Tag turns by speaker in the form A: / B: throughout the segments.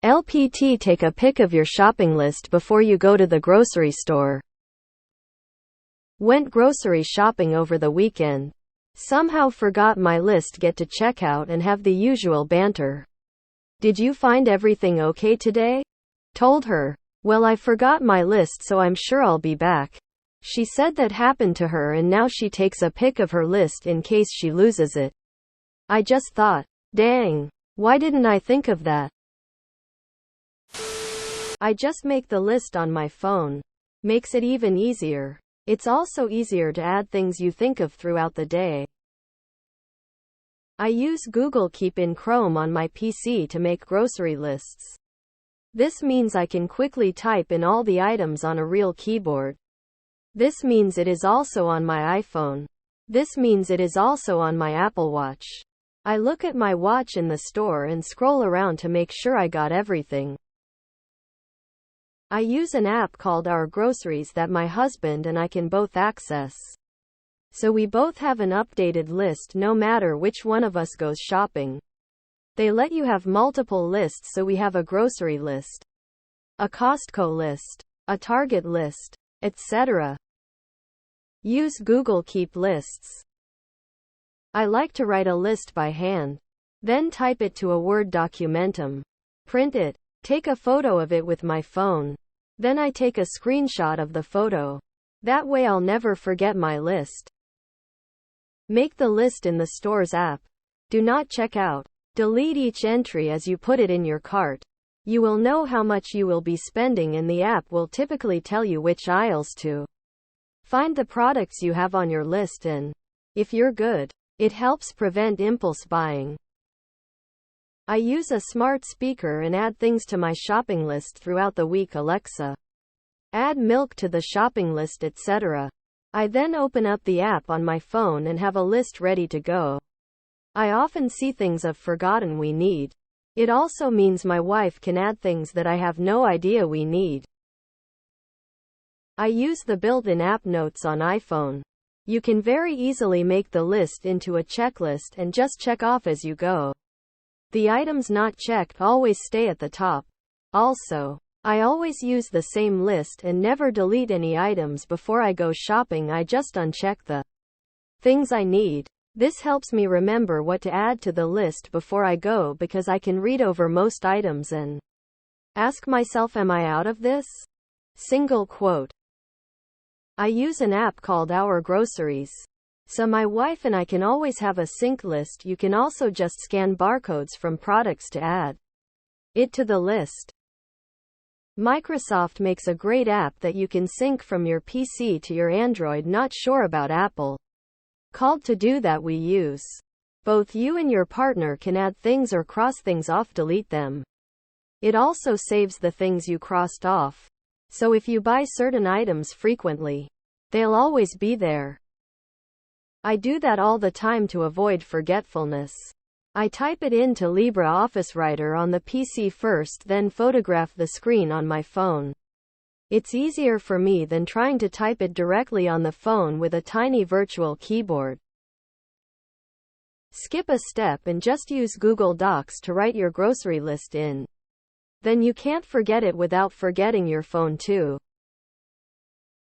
A: LPT Take a pic of your shopping list before you go to the grocery store. Went grocery shopping over the weekend. Somehow forgot my list. Get to checkout and have the usual banter. Did you find everything okay today? Told her. Well, I forgot my list, so I'm sure I'll be back. She said that happened to her and now she takes a pic of her list in case she loses it. I just thought, dang, why didn't I think of that? I just make the list on my phone. Makes it even easier. It's also easier to add things you think of throughout the day. I use Google Keep in Chrome on my PC to make grocery lists. This means I can quickly type in all the items on a real keyboard. This means it is also on my iPhone. This means it is also on my Apple Watch. I look at my watch in the store and scroll around to make sure I got everything. I use an app called Our Groceries that my husband and I can both access. So we both have an updated list no matter which one of us goes shopping. They let you have multiple lists, so we have a grocery list, a Costco list, a Target list, etc. Use Google Keep Lists. I like to write a list by hand, then type it to a Word documentum, print it, take a photo of it with my phone. Then I take a screenshot of the photo. That way I'll never forget my list. Make the list in the store's app. Do not check out. Delete each entry as you put it in your cart. You will know how much you will be spending and the app will typically tell you which aisles to find the products you have on your list and, if you're good, it helps prevent impulse buying. I use a smart speaker and add things to my shopping list throughout the week. Alexa, add milk to the shopping list, etc. I then open up the app on my phone and have a list ready to go. I often see things I've forgotten we need. It also means my wife can add things that I have no idea we need. I use the built-in app Notes on iPhone. You can very easily make the list into a checklist and just check off as you go. The items not checked always stay at the top. Also, I always use the same list and never delete any items before I go shopping. I just uncheck the things I need. This helps me remember what to add to the list before I go because I can read over most items and ask myself, am I out of this? Single quote. I use an app called Our Groceries. So my wife and I can always have a sync list. You can also just scan barcodes from products to add it to the list. Microsoft makes a great app that you can sync from your PC to your Android. Not sure about Apple? Called To Do that we use. Both you and your partner can add things or cross things off, delete them. It also saves the things you crossed off. So if you buy certain items frequently, they'll always be there. I do that all the time to avoid forgetfulness. I type it into LibreOffice Writer on the PC first, then photograph the screen on my phone. It's easier for me than trying to type it directly on the phone with a tiny virtual keyboard. Skip a step and just use Google Docs to write your grocery list in. Then you can't forget it without forgetting your phone too.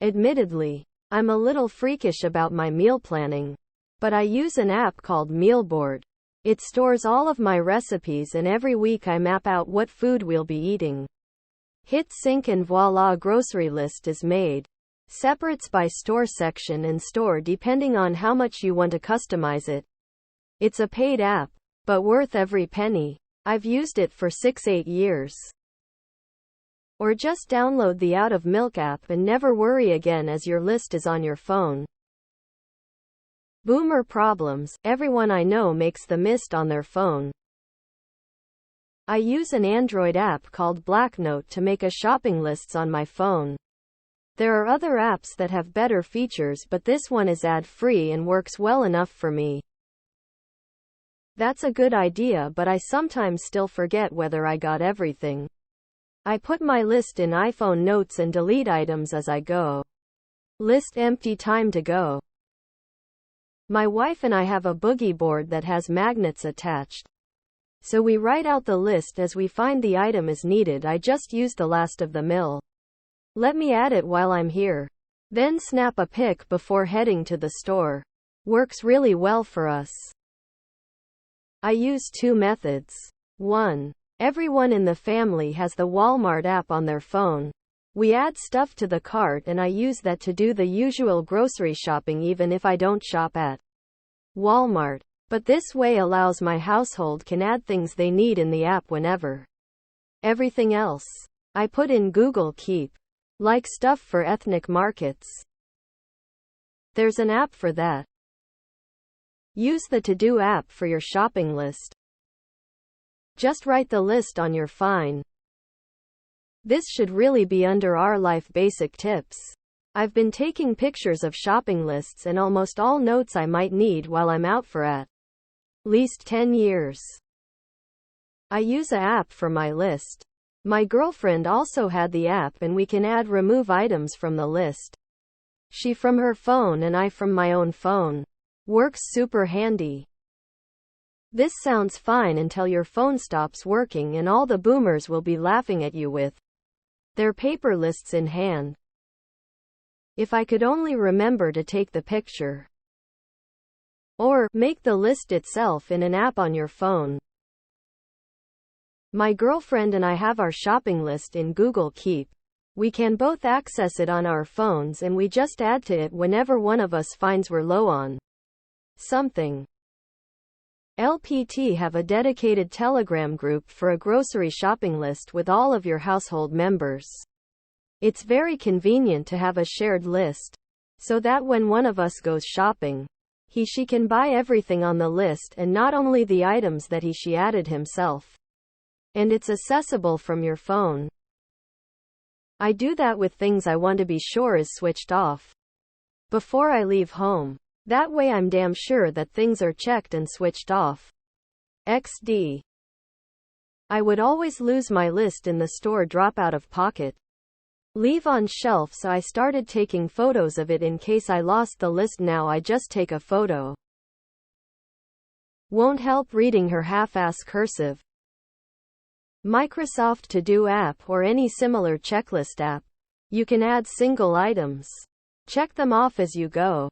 A: Admittedly, I'm a little freakish about my meal planning, but I use an app called Mealboard. It stores all of my recipes and every week I map out what food we'll be eating. Hit sync and voila, grocery list is made. Separates by store section and store depending on how much you want to customize it. It's a paid app, but worth every penny. I've used it for 6-8 years. Or just download the Out of Milk app and never worry again as your list is on your phone. Boomer problems. Everyone I know makes the mist on their phone. I use an Android app called Blacknote to make a shopping lists on my phone. There are other apps that have better features, but this one is ad-free and works well enough for me. That's a good idea, but I sometimes still forget whether I got everything. I put my list in iPhone Notes and delete items as I go. List empty, time to go. My wife and I have a boogie board that has magnets attached. So we write out the list as we find the item is needed. I just used the last of the mill. Let me add it while I'm here. Then snap a pic before heading to the store. Works really well for us. I use 2 methods. 1. Everyone in the family has the Walmart app on their phone. We add stuff to the cart and I use that to do the usual grocery shopping even if I don't shop at Walmart. But this way allows my household can add things they need in the app whenever. Everything else I put in Google Keep. Like stuff for ethnic markets. There's an app for that. Use the To-Do app for your shopping list. Just write the list on your phone. This should really be under our life basic tips. I've been taking pictures of shopping lists and almost all notes I might need while I'm out for at least 10 years. I use a app for my list. My girlfriend also had the app and we can add remove items from the list. She from her phone and I from my own phone. Works super handy. This sounds fine until your phone stops working and all the boomers will be laughing at you with their paper lists in hand. If I could only remember to take the picture. Or make the list itself in an app on your phone. My girlfriend and I have our shopping list in Google Keep. We can both access it on our phones and we just add to it whenever one of us finds we're low on something. LPT have a dedicated Telegram group for a grocery shopping list with all of your household members. It's very convenient to have a shared list, so that when one of us goes shopping, she can buy everything on the list and not only the items that she added himself. And it's accessible from your phone. I do that with things I want to be sure is switched off before I leave home. That way I'm damn sure that things are checked and switched off. XD. I would always lose my list in the store, drop out of pocket, leave on shelf, so I started taking photos of it in case I lost the list. Now I just take a photo. Won't help reading her half-ass cursive. Microsoft To-Do app or any similar checklist app. You can add single items. Check them off as you go.